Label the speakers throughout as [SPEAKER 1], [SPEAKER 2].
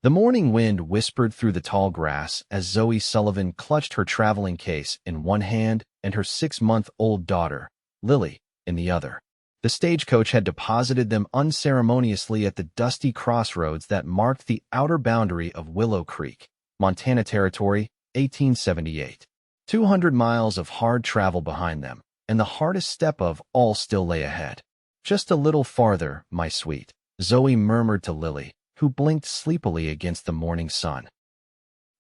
[SPEAKER 1] The morning wind whispered through the tall grass as Zoe Sullivan clutched her traveling case in one hand and her 6-month-old daughter, Lily, in the other. The stagecoach had deposited them unceremoniously at the dusty crossroads that marked the outer boundary of Willow Creek, Montana Territory, 1878. 200 miles of hard travel behind them, and the hardest step of all still lay ahead. "Just a little farther, my sweet," Zoe murmured to Lily, who blinked sleepily against the morning sun.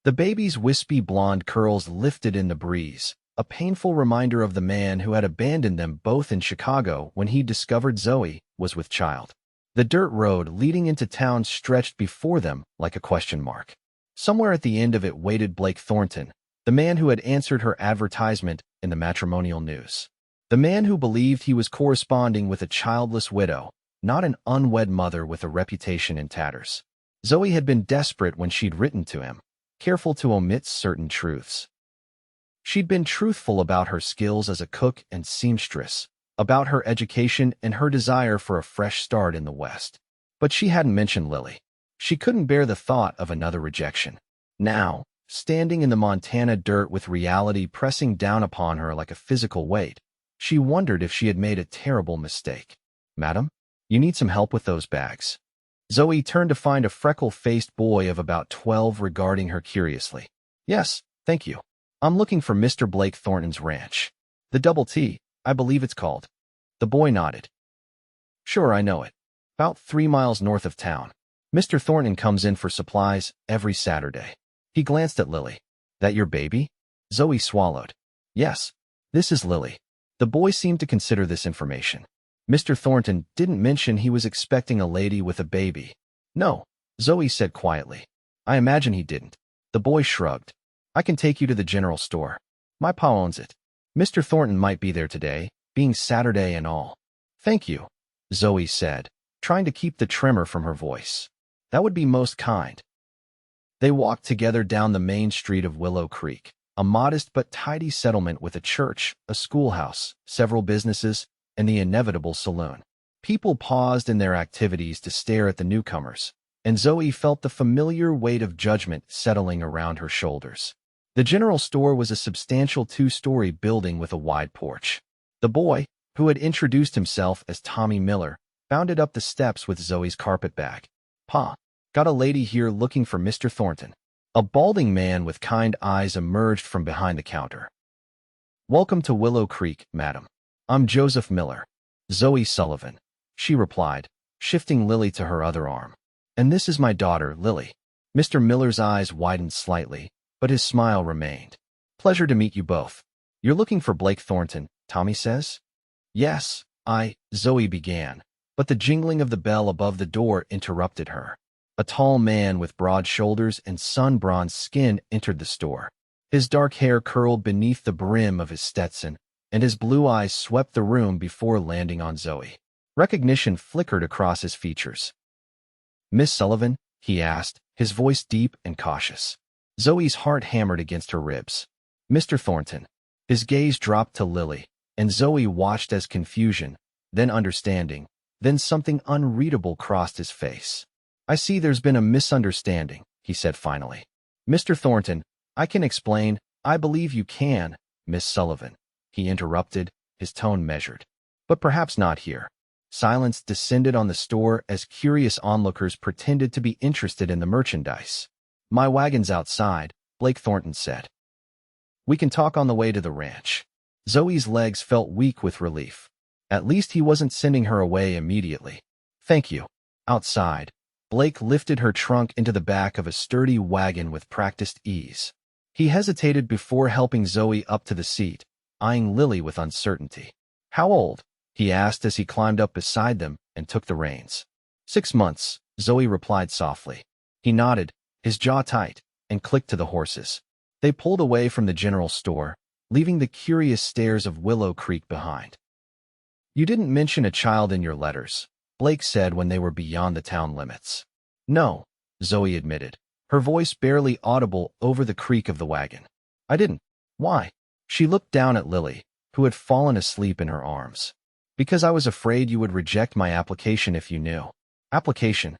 [SPEAKER 1] The baby's wispy blonde curls lifted in the breeze, a painful reminder of the man who had abandoned them both in Chicago when he discovered Zoe was with child. The dirt road leading into town stretched before them like a question mark. Somewhere at the end of it waited Blake Thornton, the man who had answered her advertisement in the matrimonial news. The man who believed he was corresponding with a childless widow, not an unwed mother with a reputation in tatters. Zoe had been desperate when she'd written to him, careful to omit certain truths. She'd been truthful about her skills as a cook and seamstress, about her education and her desire for a fresh start in the West. But she hadn't mentioned Lily. She couldn't bear the thought of another rejection. Now, standing in the Montana dirt with reality pressing down upon her like a physical weight, she wondered if she had made a terrible mistake. "Madam? You need some help with those bags." Zoe turned to find a freckle-faced boy of about 12 regarding her curiously. "Yes, thank you. I'm looking for Mr. Blake Thornton's ranch. The Double T, I believe it's called." The boy nodded. "Sure, I know it. About 3 miles north of town. Mr. Thornton comes in for supplies every Saturday." He glanced at Lily. "That your baby?" Zoe swallowed. "Yes, this is Lily." The boy seemed to consider this information. Mr. Thornton didn't mention he was expecting a lady with a baby. "No," Zoe said quietly. "I imagine he didn't." The boy shrugged. "I can take you to the general store. My pa owns it. Mr. Thornton might be there today, being Saturday and all." "Thank you," Zoe said, trying to keep the tremor from her voice. "That would be most kind." They walked together down the main street of Willow Creek, a modest but tidy settlement with a church, a schoolhouse, several businesses, and the inevitable saloon. People paused in their activities to stare at the newcomers, and Zoe felt the familiar weight of judgment settling around her shoulders. The general store was a substantial 2-story building with a wide porch. The boy, who had introduced himself as Tommy Miller, bounded up the steps with Zoe's carpet bag. "Pa, got a lady here looking for Mr. Thornton." A balding man with kind eyes emerged from behind the counter. "Welcome to Willow Creek, madam. I'm Joseph Miller." "Zoe Sullivan," she replied, shifting Lily to her other arm. "And this is my daughter, Lily." Mr. Miller's eyes widened slightly, but his smile remained. "Pleasure to meet you both. You're looking for Blake Thornton, Tommy says?" "Yes, Zoe began, but the jingling of the bell above the door interrupted her. A tall man with broad shoulders and sun-bronzed skin entered the store. His dark hair curled beneath the brim of his Stetson, and his blue eyes swept the room before landing on Zoe. Recognition flickered across his features. "Miss Sullivan?" he asked, his voice deep and cautious. Zoe's heart hammered against her ribs. "Mr. Thornton." His gaze dropped to Lily, and Zoe watched as confusion, then understanding, then something unreadable crossed his face. "I see there's been a misunderstanding," he said finally. "Mr. Thornton, I can explain." "I believe you can, Miss Sullivan," he interrupted, his tone measured. "But perhaps not here." Silence descended on the store as curious onlookers pretended to be interested in the merchandise. "My wagon's outside," Blake Thornton said. "We can talk on the way to the ranch." Zoe's legs felt weak with relief. At least he wasn't sending her away immediately. "Thank you." Outside, Blake lifted her trunk into the back of a sturdy wagon with practiced ease. He hesitated before helping Zoe up to the seat, eyeing Lily with uncertainty. "How old?" he asked as he climbed up beside them and took the reins. 6 months, Zoe replied softly. He nodded, his jaw tight, and clicked to the horses. They pulled away from the general store, leaving the curious stares of Willow Creek behind. "You didn't mention a child in your letters," Blake said when they were beyond the town limits. "No," Zoe admitted, her voice barely audible over the creak of the wagon. "I didn't." "Why?" She looked down at Lily, who had fallen asleep in her arms. "Because I was afraid you would reject my application if you knew." "Application?"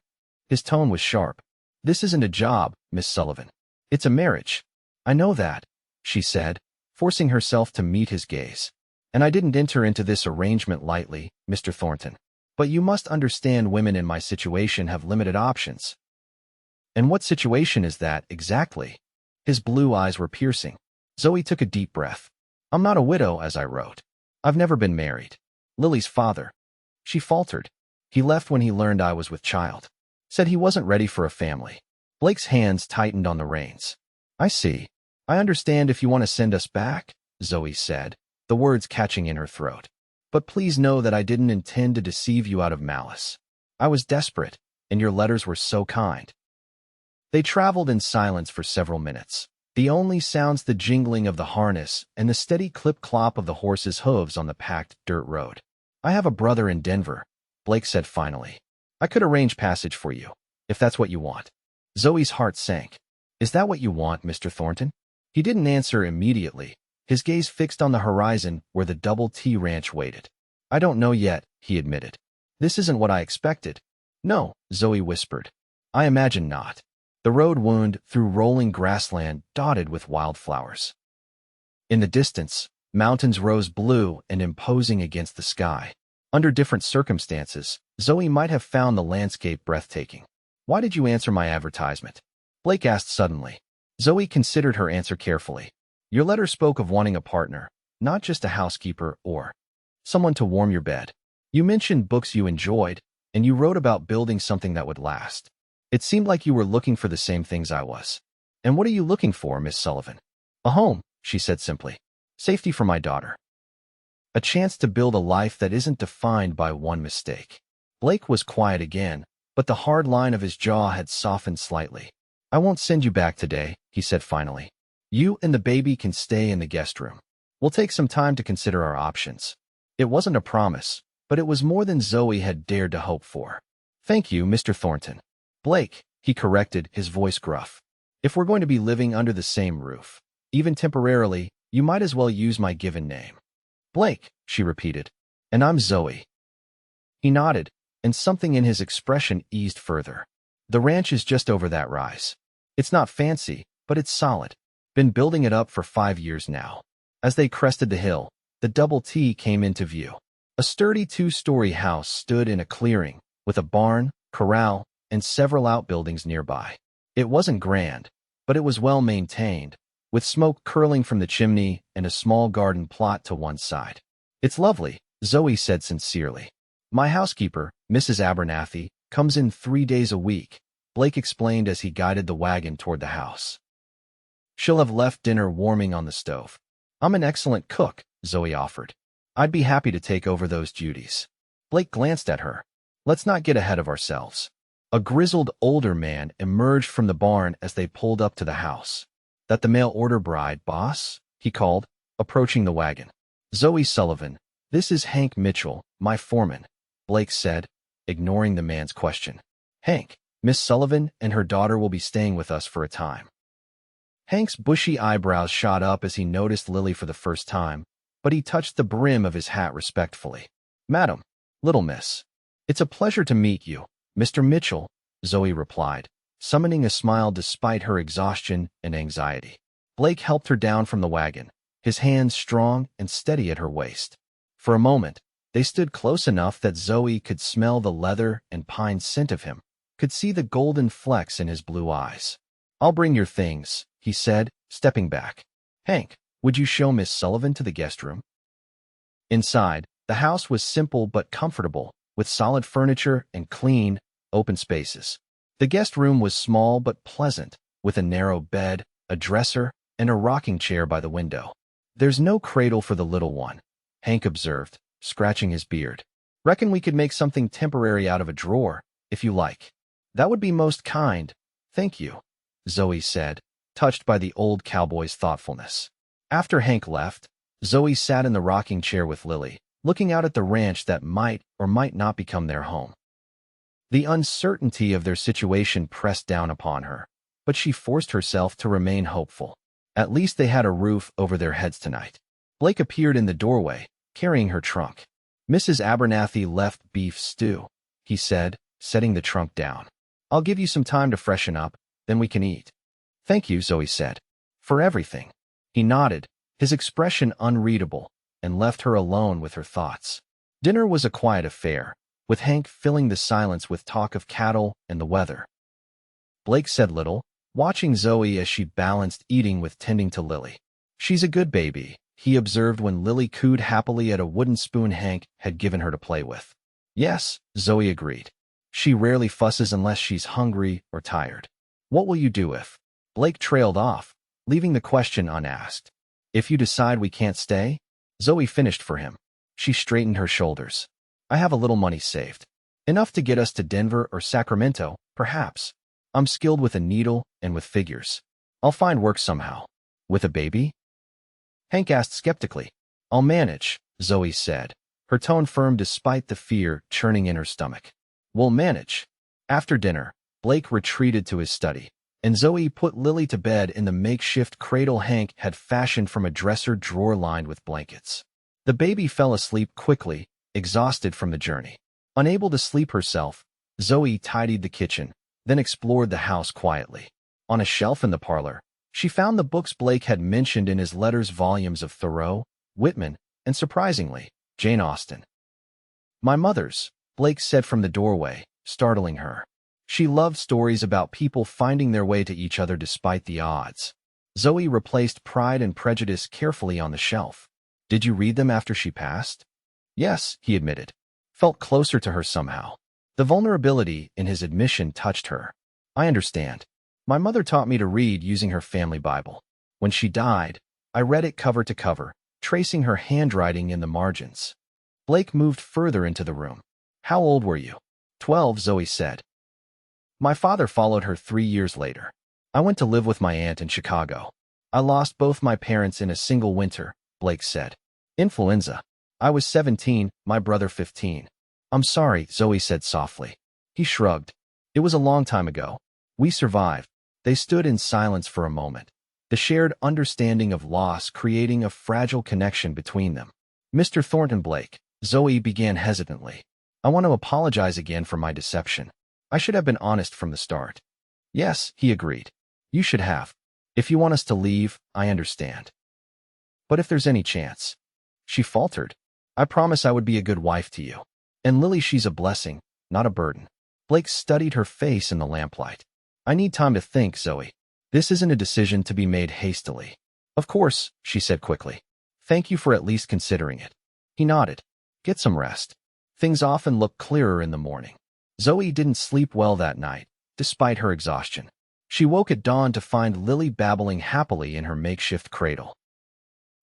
[SPEAKER 1] His tone was sharp. This isn't a job, Miss Sullivan. It's a marriage. I know that, she said, forcing herself to meet his gaze. And I didn't enter into this arrangement lightly, Mr. Thornton. But you must understand women in my situation have limited options. And what situation is that, exactly? His blue eyes were piercing. Zoe took a deep breath. I'm not a widow, as I wrote. I've never been married. Lily's father. She faltered. He left when he learned I was with child. Said he wasn't ready for a family. Blake's hands tightened on the reins. I see. I understand if you want to send us back, Zoe said, the words catching in her throat. But please know that I didn't intend to deceive you out of malice. I was desperate, and your letters were so kind. They traveled in silence for several minutes. The only sounds the jingling of the harness and the steady clip-clop of the horse's hooves on the packed dirt road. I have a brother in Denver, Blake said finally. I could arrange passage for you, if that's what you want. Zoe's heart sank. Is that what you want, Mr. Thornton? He didn't answer immediately, his gaze fixed on the horizon where the Double T Ranch waited. I don't know yet, he admitted. This isn't what I expected. No, Zoe whispered. I imagine not. The road wound through rolling grassland dotted with wildflowers. In the distance, mountains rose blue and imposing against the sky. Under different circumstances, Zoe might have found the landscape breathtaking. Why did you answer my advertisement? Blake asked suddenly. Zoe considered her answer carefully. Your letter spoke of wanting a partner, not just a housekeeper or someone to warm your bed. You mentioned books you enjoyed, and you wrote about building something that would last. It seemed like you were looking for the same things I was. And what are you looking for, Miss Sullivan? A home, she said simply. Safety for my daughter. A chance to build a life that isn't defined by one mistake. Blake was quiet again, but the hard line of his jaw had softened slightly. I won't send you back today, he said finally. You and the baby can stay in the guest room. We'll take some time to consider our options. It wasn't a promise, but it was more than Zoe had dared to hope for. Thank you, Mr. Thornton. Blake, he corrected, his voice gruff. If we're going to be living under the same roof, even temporarily, you might as well use my given name. Blake, she repeated. And I'm Zoe. He nodded, and something in his expression eased further. The ranch is just over that rise. It's not fancy, but it's solid. Been building it up for 5 years now. As they crested the hill, the Double T came into view. A sturdy 2-story house stood in a clearing, with a barn, corral, and several outbuildings nearby. It wasn't grand, but it was well maintained, with smoke curling from the chimney and a small garden plot to one side. It's lovely, Zoe said sincerely. My housekeeper, Mrs. Abernathy, comes in 3 days a week, Blake explained as he guided the wagon toward the house. She'll have left dinner warming on the stove. I'm an excellent cook, Zoe offered. I'd be happy to take over those duties. Blake glanced at her. Let's not get ahead of ourselves. A grizzled older man emerged from the barn as they pulled up to the house. That the mail order bride, boss? He called, approaching the wagon. Zoe Sullivan, this is Hank Mitchell, my foreman, Blake said, ignoring the man's question. Hank, Miss Sullivan and her daughter will be staying with us for a time. Hank's bushy eyebrows shot up as he noticed Lily for the first time, but he touched the brim of his hat respectfully. Madam, little miss. It's a pleasure to meet you, Mr. Mitchell, Zoe replied, summoning a smile despite her exhaustion and anxiety. Blake helped her down from the wagon, his hands strong and steady at her waist. For a moment, they stood close enough that Zoe could smell the leather and pine scent of him, could see the golden flecks in his blue eyes. I'll bring your things, he said, stepping back. Hank, would you show Miss Sullivan to the guest room? Inside, the house was simple but comfortable, with solid furniture and clean, open spaces. The guest room was small but pleasant, with a narrow bed, a dresser, and a rocking chair by the window. There's no cradle for the little one, Hank observed, scratching his beard. Reckon we could make something temporary out of a drawer, if you like. That would be most kind. Thank you, Zoe said, touched by the old cowboy's thoughtfulness. After Hank left, Zoe sat in the rocking chair with Lily, looking out at the ranch that might or might not become their home. The uncertainty of their situation pressed down upon her, but she forced herself to remain hopeful. At least they had a roof over their heads tonight. Blake appeared in the doorway, carrying her trunk. Mrs. Abernathy left beef stew, he said, setting the trunk down. I'll give you some time to freshen up, then we can eat. Thank you, Zoe said. For everything. He nodded, his expression unreadable, and left her alone with her thoughts. Dinner was a quiet affair, with Hank filling the silence with talk of cattle and the weather. Blake said little, watching Zoe as she balanced eating with tending to Lily. She's a good baby, he observed when Lily cooed happily at a wooden spoon Hank had given her to play with. Yes, Zoe agreed. She rarely fusses unless she's hungry or tired. What will you do if? Blake trailed off, leaving the question unasked. If you decide we can't stay? Zoe finished for him. She straightened her shoulders. I have a little money saved. Enough to get us to Denver or Sacramento, perhaps. I'm skilled with a needle and with figures. I'll find work somehow. With a baby? Hank asked skeptically. I'll manage, Zoe said, her tone firm despite the fear churning in her stomach. We'll manage. After dinner, Blake retreated to his study, and Zoe put Lily to bed in the makeshift cradle Hank had fashioned from a dresser drawer lined with blankets. The baby fell asleep quickly, exhausted from the journey. Unable to sleep herself, Zoe tidied the kitchen, then explored the house quietly. On a shelf in the parlor, she found the books Blake had mentioned in his letters, volumes of Thoreau, Whitman, and surprisingly, Jane Austen. My mother's, Blake said from the doorway, startling her. She loved stories about people finding their way to each other despite the odds. Zoe replaced Pride and Prejudice carefully on the shelf. Did you read them after she passed? Yes, he admitted. Felt closer to her somehow. The vulnerability in his admission touched her. I understand. My mother taught me to read using her family Bible. When she died, I read it cover to cover, tracing her handwriting in the margins. Blake moved further into the room. How old were you? 12, Zoe said. My father followed her 3 years later. I went to live with my aunt in Chicago. I lost both my parents in a single winter, Blake said. Influenza. I was 17, my brother 15. I'm sorry, Zoe said softly. He shrugged. It was a long time ago. We survived. They stood in silence for a moment, the shared understanding of loss creating a fragile connection between them. Mr. Thornton Blake, Zoe began hesitantly. I want to apologize again for my deception. I should have been honest from the start. Yes, he agreed. You should have. If you want us to leave, I understand. But if there's any chance. She faltered. I promise I would be a good wife to you. And Lily, she's a blessing, not a burden. Blake studied her face in the lamplight. I need time to think, Zoe. This isn't a decision to be made hastily. Of course, she said quickly. Thank you for at least considering it. He nodded. Get some rest. Things often look clearer in the morning. Zoe didn't sleep well that night, despite her exhaustion. She woke at dawn to find Lily babbling happily in her makeshift cradle.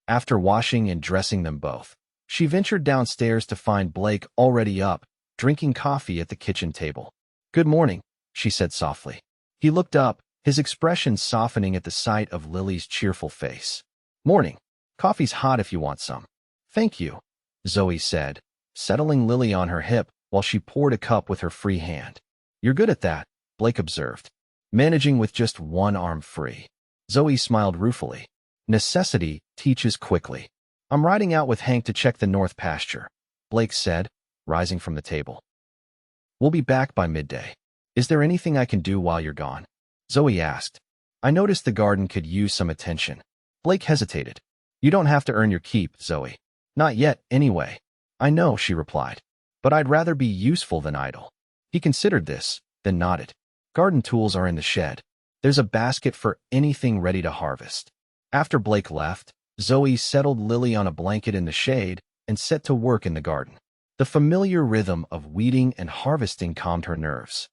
[SPEAKER 1] After washing and dressing them both, she ventured downstairs to find Blake already up, drinking coffee at the kitchen table. Good morning, she said softly. He looked up, his expression softening at the sight of Lily's cheerful face. Morning. Coffee's hot if you want some. Thank you, Zoe said, settling Lily on her hip while she poured a cup with her free hand. You're good at that, Blake observed, managing with just one arm free. Zoe smiled ruefully. Necessity teaches quickly. I'm riding out with Hank to check the north pasture, Blake said, rising from the table. We'll be back by midday. Is there anything I can do while you're gone? Zoe asked. I noticed the garden could use some attention. Blake hesitated. You don't have to earn your keep, Zoe. Not yet, anyway. I know, she replied. But I'd rather be useful than idle. He considered this, then nodded. Garden tools are in the shed. There's a basket for anything ready to harvest. After Blake left, Zoe settled Lily on a blanket in the shade and set to work in the garden. The familiar rhythm of weeding and harvesting calmed her nerves.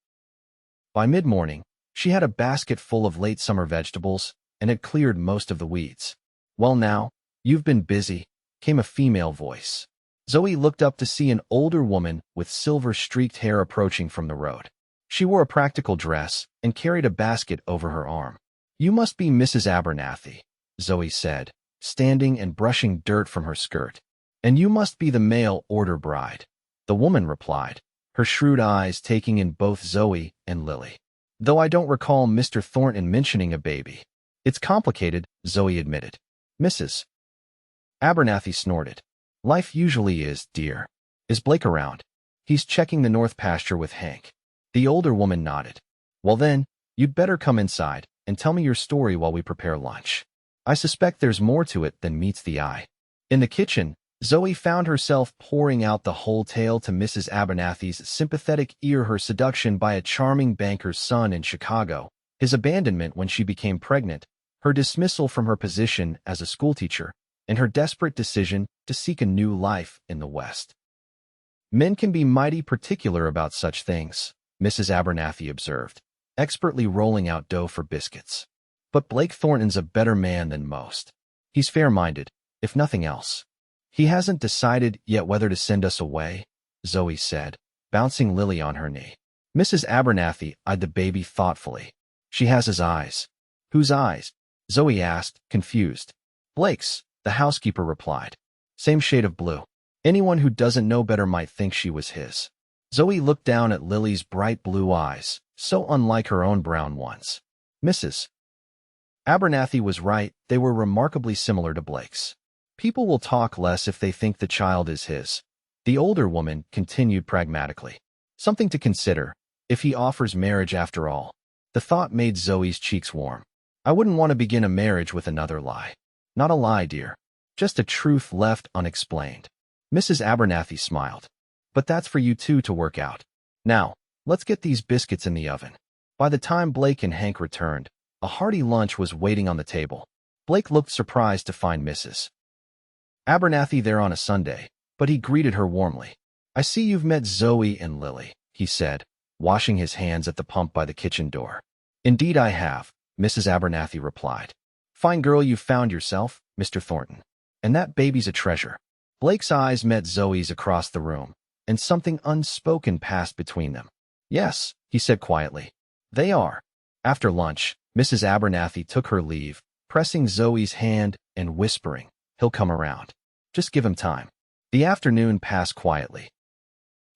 [SPEAKER 1] By mid-morning, she had a basket full of late summer vegetables and had cleared most of the weeds. Well now, you've been busy, came a female voice. Zoe looked up to see an older woman with silver-streaked hair approaching from the road. She wore a practical dress and carried a basket over her arm. You must be Mrs. Abernathy, Zoe said, standing and brushing dirt from her skirt. And you must be the mail order bride. The woman replied, her shrewd eyes taking in both Zoe and Lily. Though I don't recall Mr. Thornton mentioning a baby. It's complicated, Zoe admitted. Mrs. Abernathy snorted. Life usually is, dear. Is Blake around? He's checking the north pasture with Hank. The older woman nodded. Well then, you'd better come inside and tell me your story while we prepare lunch. I suspect there's more to it than meets the eye. In the kitchen, Zoe found herself pouring out the whole tale to Mrs. Abernathy's sympathetic ear, her seduction by a charming banker's son in Chicago, his abandonment when she became pregnant, her dismissal from her position as a schoolteacher, and her desperate decision to seek a new life in the West. Men can be mighty particular about such things, Mrs. Abernathy observed, expertly rolling out dough for biscuits. But Blake Thornton's a better man than most. He's fair-minded, if nothing else. He hasn't decided yet whether to send us away, Zoe said, bouncing Lily on her knee. Mrs. Abernathy eyed the baby thoughtfully. She has his eyes. Whose eyes? Zoe asked, confused. Blake's, the housekeeper replied. Same shade of blue. Anyone who doesn't know better might think she was his. Zoe looked down at Lily's bright blue eyes, so unlike her own brown ones. Mrs. Abernathy was right, they were remarkably similar to Blake's. People will talk less if they think the child is his. The older woman continued pragmatically. Something to consider, if he offers marriage after all. The thought made Zoe's cheeks warm. I wouldn't want to begin a marriage with another lie. Not a lie, dear. Just a truth left unexplained. Mrs. Abernathy smiled. But that's for you two to work out. Now, let's get these biscuits in the oven. By the time Blake and Hank returned, a hearty lunch was waiting on the table. Blake looked surprised to find Mrs. Abernathy there on a Sunday, but he greeted her warmly. I see you've met Zoe and Lily, he said, washing his hands at the pump by the kitchen door. Indeed I have, Mrs. Abernathy replied. Fine girl you've found yourself, Mr. Thornton. And that baby's a treasure. Blake's eyes met Zoe's across the room, and something unspoken passed between them. Yes, he said quietly. They are. After lunch, Mrs. Abernathy took her leave, pressing Zoe's hand and whispering, he'll come around. Just give him time. The afternoon passed quietly.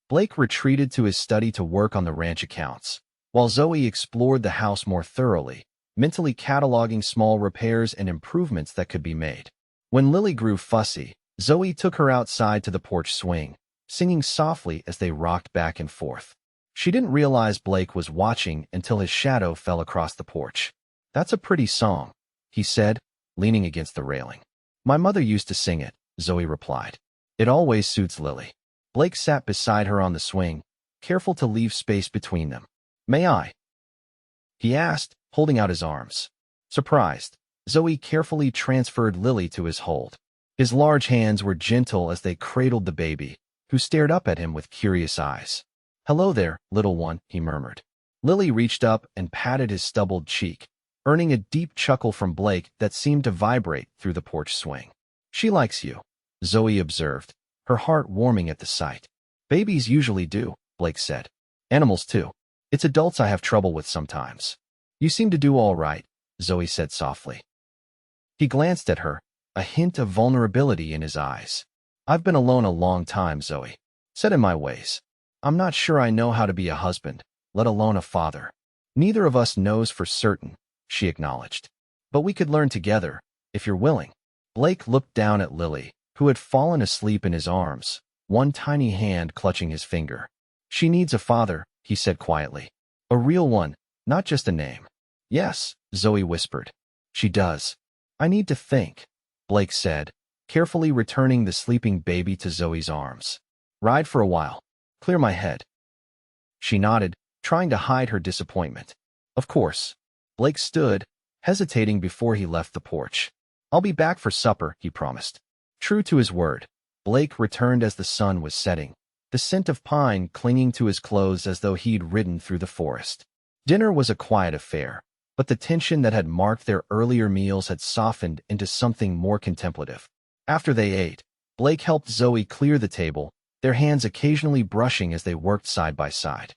[SPEAKER 1] Blake retreated to his study to work on the ranch accounts, while Zoe explored the house more thoroughly, mentally cataloging small repairs and improvements that could be made. When Lily grew fussy, Zoe took her outside to the porch swing, singing softly as they rocked back and forth. She didn't realize Blake was watching until his shadow fell across the porch. That's a pretty song, he said, leaning against the railing. My mother used to sing it, Zoe replied. It always suits Lily. Blake sat beside her on the swing, careful to leave space between them. May I? He asked, holding out his arms. Surprised, Zoe carefully transferred Lily to his hold. His large hands were gentle as they cradled the baby, who stared up at him with curious eyes. Hello there, little one, he murmured. Lily reached up and patted his stubbled cheek, earning a deep chuckle from Blake that seemed to vibrate through the porch swing. She likes you, Zoe observed, her heart warming at the sight. Babies usually do, Blake said. Animals too. It's adults I have trouble with sometimes. You seem to do all right, Zoe said softly. He glanced at her, a hint of vulnerability in his eyes. I've been alone a long time, Zoe. Set in my ways. I'm not sure I know how to be a husband, let alone a father. Neither of us knows for certain, she acknowledged. But we could learn together, if you're willing. Blake looked down at Lily, who had fallen asleep in his arms, one tiny hand clutching his finger. She needs a father, he said quietly. A real one, not just a name. Yes, Zoe whispered. She does. I need to think, Blake said, carefully returning the sleeping baby to Zoe's arms. Ride for a while. Clear my head. She nodded, trying to hide her disappointment. Of course. Blake stood, hesitating before he left the porch. I'll be back for supper, he promised. True to his word, Blake returned as the sun was setting, the scent of pine clinging to his clothes as though he'd ridden through the forest. Dinner was a quiet affair, but the tension that had marked their earlier meals had softened into something more contemplative. After they ate, Blake helped Zoe clear the table, their hands occasionally brushing as they worked side by side.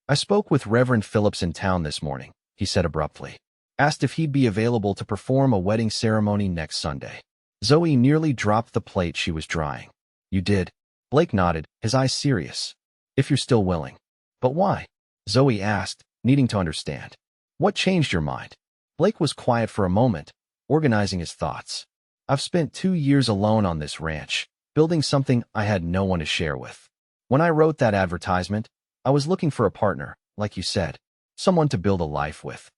[SPEAKER 1] I spoke with Reverend Phillips in town this morning, he said abruptly. Asked if he'd be available to perform a wedding ceremony next Sunday. Zoe nearly dropped the plate she was drying. You did? Blake nodded, his eyes serious. If you're still willing. But why? Zoe asked, needing to understand. What changed your mind? Blake was quiet for a moment, organizing his thoughts. I've spent 2 years alone on this ranch, building something I had no one to share with. When I wrote that advertisement, I was looking for a partner, like you said. someone to build a life with.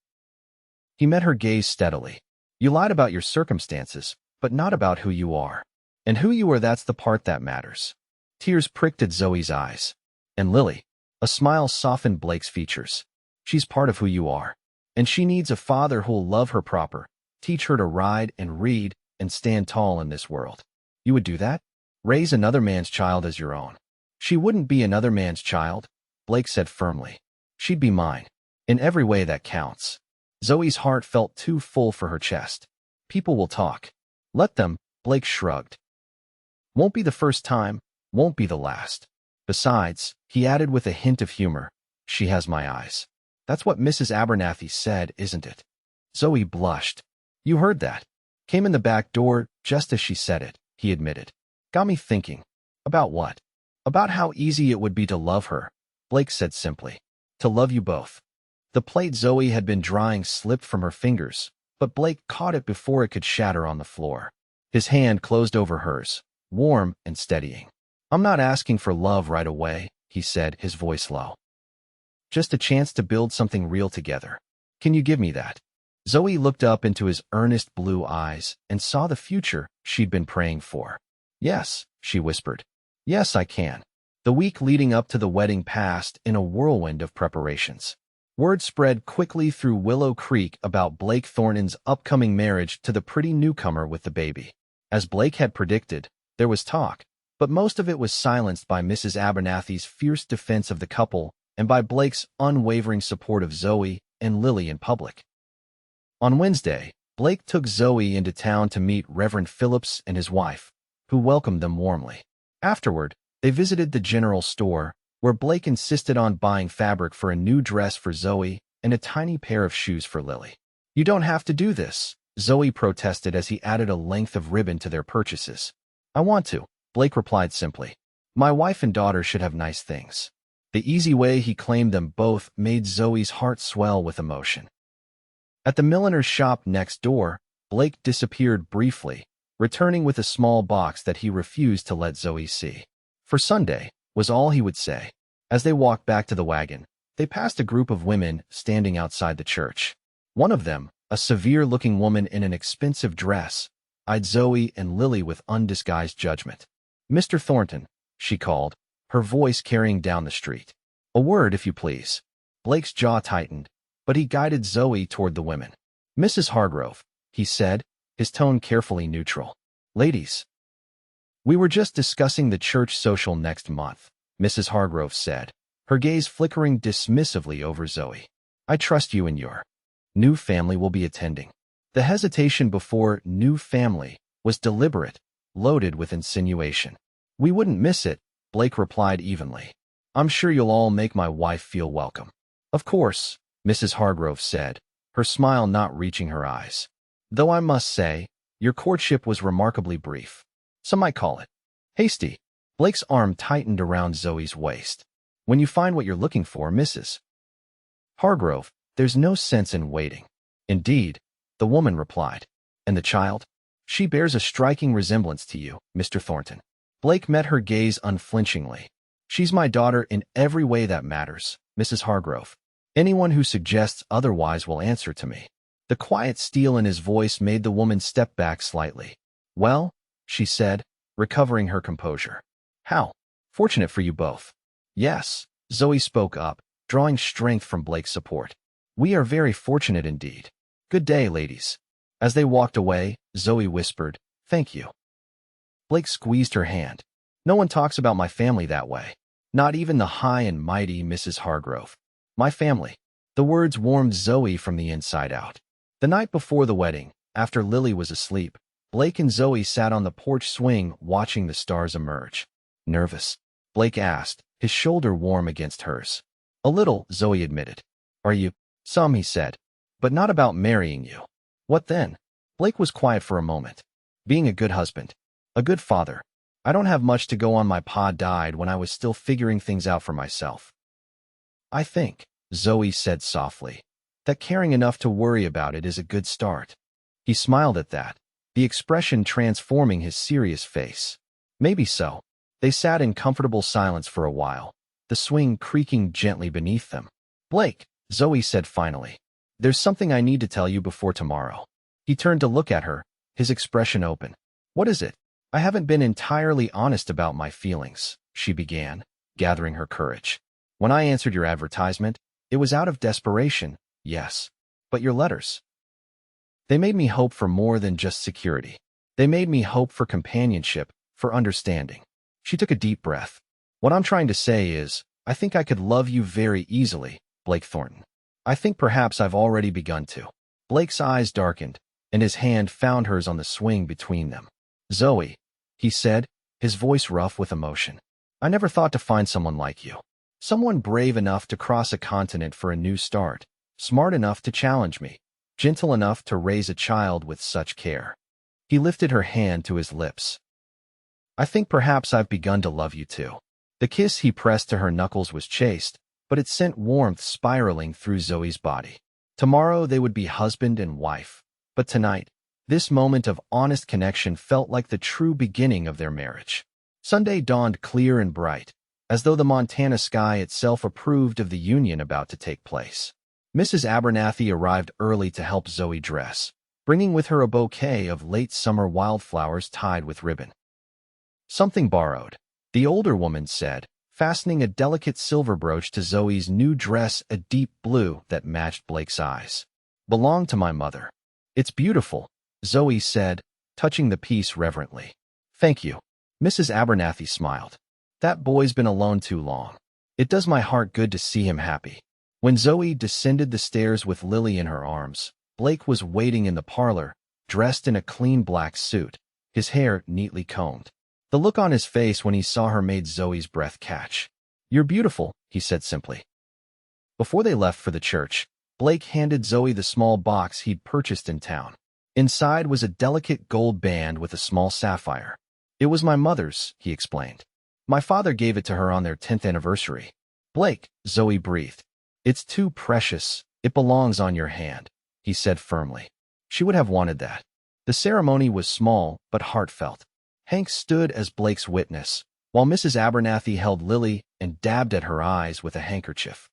[SPEAKER 1] He met her gaze steadily. You lied about your circumstances, but not about who you are. And who you are, that's the part that matters. Tears pricked at Zoe's eyes. And Lily, a smile softened Blake's features. She's part of who you are. And she needs a father who'll love her proper, teach her to ride and read and stand tall in this world. You would do that? Raise another man's child as your own. She wouldn't be another man's child, Blake said firmly. She'd be mine. In every way that counts. Zoe's heart felt too full for her chest. People will talk. Let them, Blake shrugged. Won't be the first time, won't be the last. Besides, he added with a hint of humor, she has my eyes. That's what Mrs. Abernathy said, isn't it? Zoe blushed. You heard that. Came in the back door just as she said it, he admitted. Got me thinking. About what? About how easy it would be to love her, Blake said simply. To love you both. The plate Zoe had been drying slipped from her fingers, but Blake caught it before it could shatter on the floor. His hand closed over hers, warm and steadying. I'm not asking for love right away, he said, his voice low. Just a chance to build something real together. Can you give me that? Zoe looked up into his earnest blue eyes and saw the future she'd been praying for. Yes, she whispered. Yes, I can. The week leading up to the wedding passed in a whirlwind of preparations. Word spread quickly through Willow Creek about Blake Thornton's upcoming marriage to the pretty newcomer with the baby. As Blake had predicted, there was talk, but most of it was silenced by Mrs. Abernathy's fierce defense of the couple and by Blake's unwavering support of Zoe and Lily in public. On Wednesday, Blake took Zoe into town to meet Reverend Phillips and his wife, who welcomed them warmly. Afterward, they visited the general store, where Blake insisted on buying fabric for a new dress for Zoe and a tiny pair of shoes for Lily. You don't have to do this, Zoe protested as he added a length of ribbon to their purchases. I want to, Blake replied simply. My wife and daughter should have nice things. The easy way he claimed them both made Zoe's heart swell with emotion. At the milliner's shop next door, Blake disappeared briefly, returning with a small box that he refused to let Zoe see. For Sunday, was all he would say. As they walked back to the wagon, they passed a group of women standing outside the church. One of them, a severe-looking woman in an expensive dress, eyed Zoe and Lily with undisguised judgment. Mr. Thornton, she called, her voice carrying down the street. A word, if you please. Blake's jaw tightened, but he guided Zoe toward the women. Mrs. Hargrove, he said, his tone carefully neutral. Ladies. We were just discussing the church social next month, Mrs. Hargrove said, her gaze flickering dismissively over Zoe. I trust you and your new family will be attending. The hesitation before new family was deliberate, loaded with insinuation. We wouldn't miss it, Blake replied evenly. I'm sure you'll all make my wife feel welcome. Of course, Mrs. Hargrove said, her smile not reaching her eyes. Though I must say, your courtship was remarkably brief. Some might call it hasty. Blake's arm tightened around Zoe's waist. When you find what you're looking for, Mrs. Hargrove, there's no sense in waiting. Indeed, the woman replied. And the child? She bears a striking resemblance to you, Mr. Thornton. Blake met her gaze unflinchingly. She's my daughter in every way that matters, Mrs. Hargrove. Anyone who suggests otherwise will answer to me. The quiet steel in his voice made the woman step back slightly. Well, she said, recovering her composure. How? Fortunate for you both. Yes, Zoe spoke up, drawing strength from Blake's support. We are very fortunate indeed. Good day, ladies. As they walked away, Zoe whispered, Thank you. Blake squeezed her hand. No one talks about my family that way. Not even the high and mighty Mrs. Hargrove. My family. The words warmed Zoe from the inside out. The night before the wedding, after Lily was asleep, Blake and Zoe sat on the porch swing watching the stars emerge. Nervous? Blake asked, his shoulder warm against hers. A little, Zoe admitted. Are you? Some, he said. But not about marrying you. What then? Blake was quiet for a moment. Being a good husband. A good father. I don't have much to go on. My pa died when I was still figuring things out for myself. I think, Zoe said softly, that caring enough to worry about it is a good start. He smiled at that, the expression transforming his serious face. Maybe so. They sat in comfortable silence for a while, the swing creaking gently beneath them. Blake, Zoe said finally. There's something I need to tell you before tomorrow. He turned to look at her, his expression open. What is it? I haven't been entirely honest about my feelings, she began, gathering her courage. When I answered your advertisement, it was out of desperation, yes. But your letters, they made me hope for more than just security. They made me hope for companionship, for understanding. She took a deep breath. What I'm trying to say is, I think I could love you very easily, Blake Thornton. I think perhaps I've already begun to. Blake's eyes darkened, and his hand found hers on the swing between them. Zoe, he said, his voice rough with emotion. I never thought to find someone like you. Someone brave enough to cross a continent for a new start, smart enough to challenge me, gentle enough to raise a child with such care. He lifted her hand to his lips. I think perhaps I've begun to love you too. The kiss he pressed to her knuckles was chaste, but it sent warmth spiraling through Zoe's body. Tomorrow they would be husband and wife, but tonight, this moment of honest connection felt like the true beginning of their marriage. Sunday dawned clear and bright, as though the Montana sky itself approved of the union about to take place. Mrs. Abernathy arrived early to help Zoe dress, bringing with her a bouquet of late summer wildflowers tied with ribbon. Something borrowed, the older woman said, fastening a delicate silver brooch to Zoe's new dress, a deep blue that matched Blake's eyes. Belonged to my mother. It's beautiful, Zoe said, touching the piece reverently. Thank you. Mrs. Abernathy smiled. That boy's been alone too long. It does my heart good to see him happy. When Zoe descended the stairs with Lily in her arms, Blake was waiting in the parlor, dressed in a clean black suit, his hair neatly combed. The look on his face when he saw her made Zoe's breath catch. You're beautiful, he said simply. Before they left for the church, Blake handed Zoe the small box he'd purchased in town. Inside was a delicate gold band with a small sapphire. It was my mother's, he explained. My father gave it to her on their 10th anniversary. Blake, Zoe breathed. It's too precious. It belongs on your hand, he said firmly. She would have wanted that. The ceremony was small but heartfelt. Hank stood as Blake's witness, while Mrs. Abernathy held Lily and dabbed at her eyes with a handkerchief.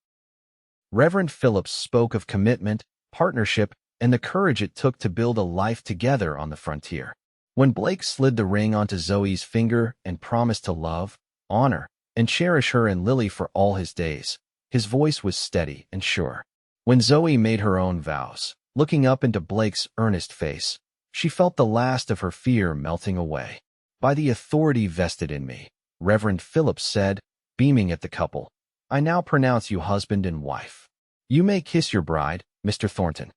[SPEAKER 1] Reverend Phillips spoke of commitment, partnership, and the courage it took to build a life together on the frontier. When Blake slid the ring onto Zoe's finger and promised to love, honor, and cherish her and Lily for all his days, his voice was steady and sure. When Zoe made her own vows, looking up into Blake's earnest face, she felt the last of her fear melting away. By the authority vested in me, Reverend Phillips said, beaming at the couple, I now pronounce you husband and wife. You may kiss your bride, Mr. Thornton.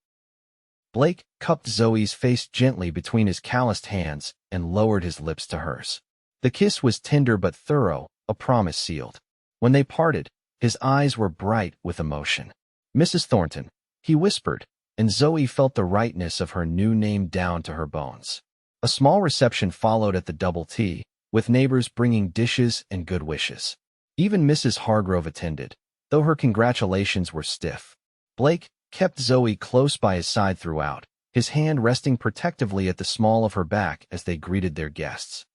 [SPEAKER 1] Blake cupped Zoe's face gently between his calloused hands and lowered his lips to hers. The kiss was tender but thorough, a promise sealed. When they parted, his eyes were bright with emotion. Mrs. Thornton, he whispered, and Zoe felt the rightness of her new name down to her bones. A small reception followed at the Double T, with neighbors bringing dishes and good wishes. Even Mrs. Hargrove attended, though her congratulations were stiff. Blake kept Zoe close by his side throughout, his hand resting protectively at the small of her back as they greeted their guests.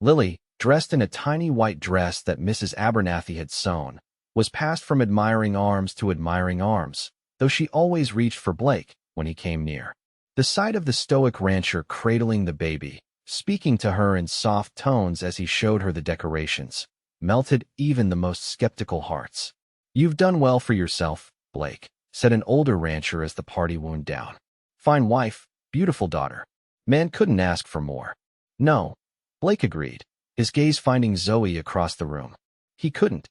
[SPEAKER 1] Lily, dressed in a tiny white dress that Mrs. Abernathy had sewn, was passed from admiring arms to admiring arms, though she always reached for Blake when he came near. The sight of the stoic rancher cradling the baby, speaking to her in soft tones as he showed her the decorations, melted even the most skeptical hearts. You've done well for yourself, Blake, said an older rancher as the party wound down. Fine wife, beautiful daughter. Man couldn't ask for more. No, Blake agreed, his gaze finding Zoe across the room. He couldn't.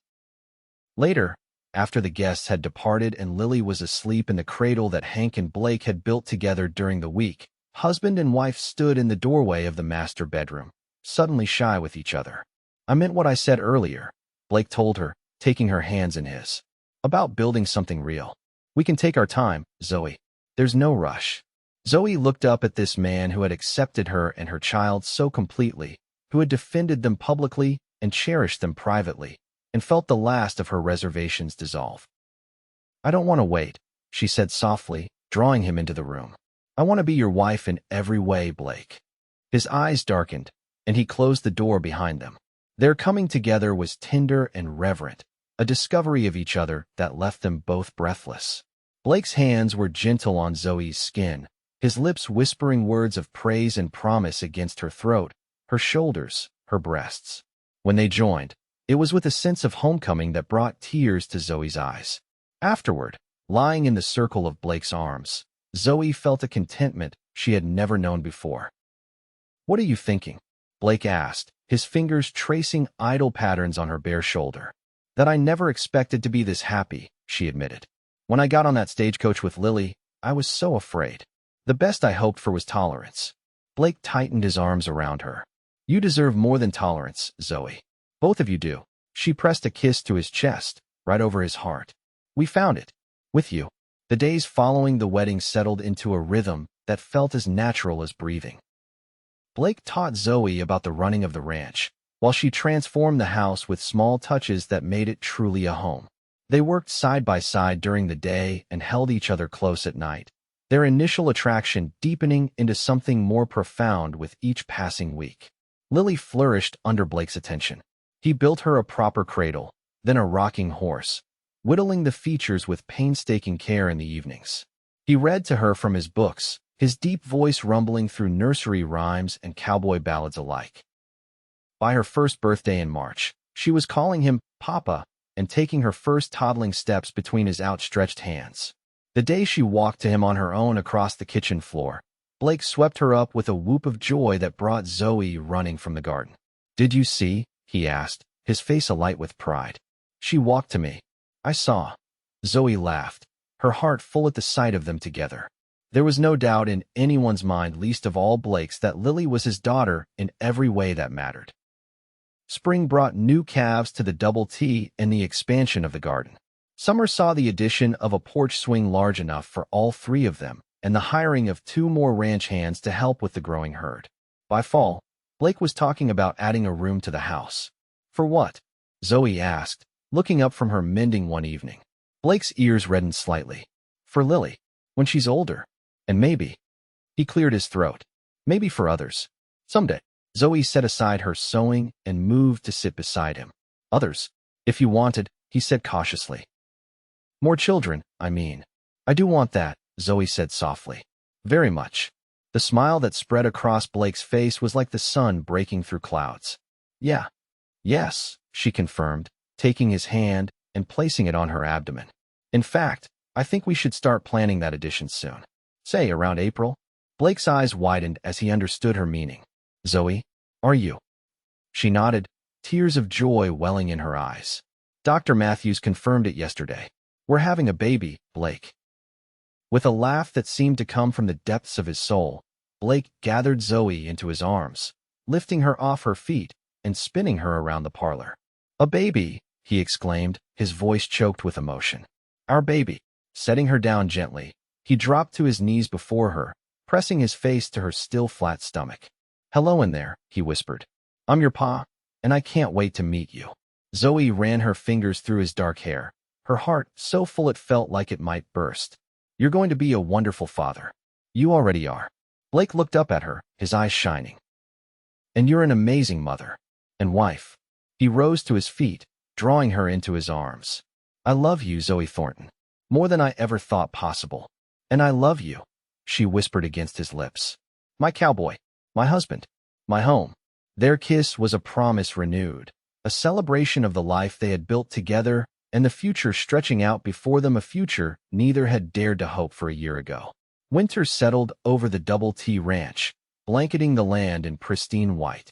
[SPEAKER 1] Later, after the guests had departed and Lily was asleep in the cradle that Hank and Blake had built together during the week, husband and wife stood in the doorway of the master bedroom, suddenly shy with each other. I meant what I said earlier, Blake told her, taking her hands in his. About building something real. We can take our time, Zoe. There's no rush. Zoe looked up at this man who had accepted her and her child so completely, who had defended them publicly and cherished them privately, and felt the last of her reservations dissolve. I don't want to wait, she said softly, drawing him into the room. I want to be your wife in every way, Blake. His eyes darkened, and he closed the door behind them. Their coming together was tender and reverent, a discovery of each other that left them both breathless. Blake's hands were gentle on Zoe's skin, his lips whispering words of praise and promise against her throat, her shoulders, her breasts. When they joined, it was with a sense of homecoming that brought tears to Zoe's eyes. Afterward, lying in the circle of Blake's arms, Zoe felt a contentment she had never known before. "What are you thinking?" Blake asked, his fingers tracing idle patterns on her bare shoulder. "That I never expected to be this happy," she admitted. "When I got on that stagecoach with Lily, I was so afraid. The best I hoped for was tolerance." Blake tightened his arms around her. "You deserve more than tolerance, Zoe. Both of you do." She pressed a kiss to his chest, right over his heart. "We found it. With you." The days following the wedding settled into a rhythm that felt as natural as breathing. Blake taught Zoe about the running of the ranch, while she transformed the house with small touches that made it truly a home. They worked side by side during the day and held each other close at night, their initial attraction deepening into something more profound with each passing week. Lily flourished under Blake's attention. He built her a proper cradle, then a rocking horse, whittling the features with painstaking care in the evenings. He read to her from his books, his deep voice rumbling through nursery rhymes and cowboy ballads alike. By her first birthday in March, she was calling him Papa and taking her first toddling steps between his outstretched hands. The day she walked to him on her own across the kitchen floor, Blake swept her up with a whoop of joy that brought Zoe running from the garden. "Did you see?" he asked, his face alight with pride. "She walked to me. I saw." Zoe laughed, her heart full at the sight of them together. There was no doubt in anyone's mind, least of all Blake's, that Lily was his daughter in every way that mattered. Spring brought new calves to the double T and the expansion of the garden. Summer saw the addition of a porch swing large enough for all three of them, and the hiring of 2 more ranch hands to help with the growing herd. By fall, Blake was talking about adding a room to the house. "For what?" Zoe asked, looking up from her mending one evening. Blake's ears reddened slightly. "For Lily, when she's older. And maybe," he cleared his throat, "maybe for others. Someday." Zoe set aside her sewing and moved to sit beside him. "Others, if you wanted," he said cautiously. "More children, I mean." "I do want that," Zoe said softly. "Very much." The smile that spread across Blake's face was like the sun breaking through clouds. "Yeah. Yes," she confirmed, taking his hand and placing it on her abdomen. "In fact, I think we should start planning that addition soon. Say, around April." Blake's eyes widened as he understood her meaning. "Zoe, are you?" She nodded, tears of joy welling in her eyes. "Dr. Matthews confirmed it yesterday. We're having a baby, Blake." With a laugh that seemed to come from the depths of his soul, Blake gathered Zoe into his arms, lifting her off her feet and spinning her around the parlor. "A baby!" he exclaimed, his voice choked with emotion. "Our baby." Setting her down gently, he dropped to his knees before her, pressing his face to her still flat stomach. "Hello in there," he whispered. "I'm your pa, and I can't wait to meet you." Zoe ran her fingers through his dark hair, her heart so full it felt like it might burst. "You're going to be a wonderful father. You already are." Blake looked up at her, his eyes shining. "And you're an amazing mother. And wife." He rose to his feet, drawing her into his arms. "I love you, Zoe Thornton, more than I ever thought possible. And I love you," she whispered against his lips. "My cowboy, my husband, my home." Their kiss was a promise renewed, a celebration of the life they had built together and the future stretching out before them, a future neither had dared to hope for a year ago. Winter settled over the Double T Ranch, blanketing the land in pristine white.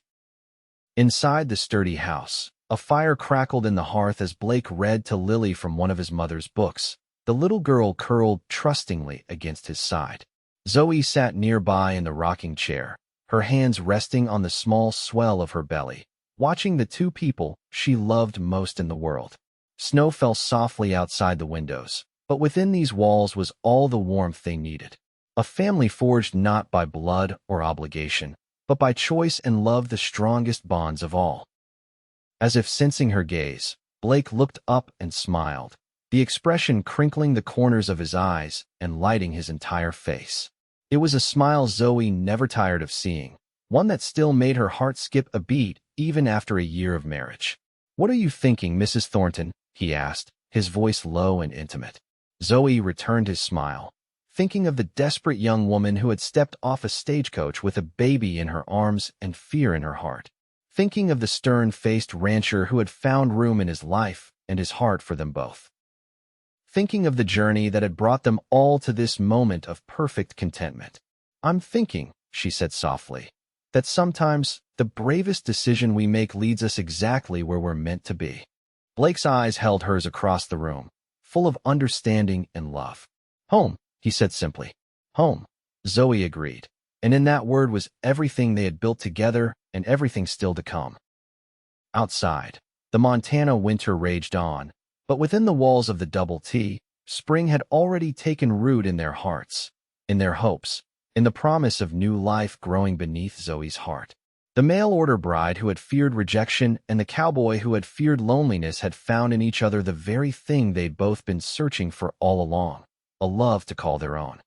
[SPEAKER 1] Inside the sturdy house, a fire crackled in the hearth as Blake read to Lily from one of his mother's books. The little girl curled trustingly against his side. Zoe sat nearby in the rocking chair, her hands resting on the small swell of her belly, watching the two people she loved most in the world. Snow fell softly outside the windows, but within these walls was all the warmth they needed. A family forged not by blood or obligation, but by choice and love, the strongest bonds of all. As if sensing her gaze, Blake looked up and smiled, the expression crinkling the corners of his eyes and lighting his entire face. It was a smile Zoe never tired of seeing, one that still made her heart skip a beat even after a year of marriage. "What are you thinking, Mrs. Thornton?" he asked, his voice low and intimate. Zoe returned his smile, thinking of the desperate young woman who had stepped off a stagecoach with a baby in her arms and fear in her heart. Thinking of the stern-faced rancher who had found room in his life and his heart for them both. Thinking of the journey that had brought them all to this moment of perfect contentment. I'm thinking, she said softly, that sometimes the bravest decision we make leads us exactly where we're meant to be. Blake's eyes held hers across the room, full of understanding and love. Home, he said simply. Home, Zoe agreed, and in that word was everything they had built together and everything still to come. Outside, the Montana winter raged on, but within the walls of the Double T, spring had already taken root in their hearts, in their hopes, in the promise of new life growing beneath Zoe's heart. The mail-order bride who had feared rejection and the cowboy who had feared loneliness had found in each other the very thing they'd both been searching for all along, a love to call their own.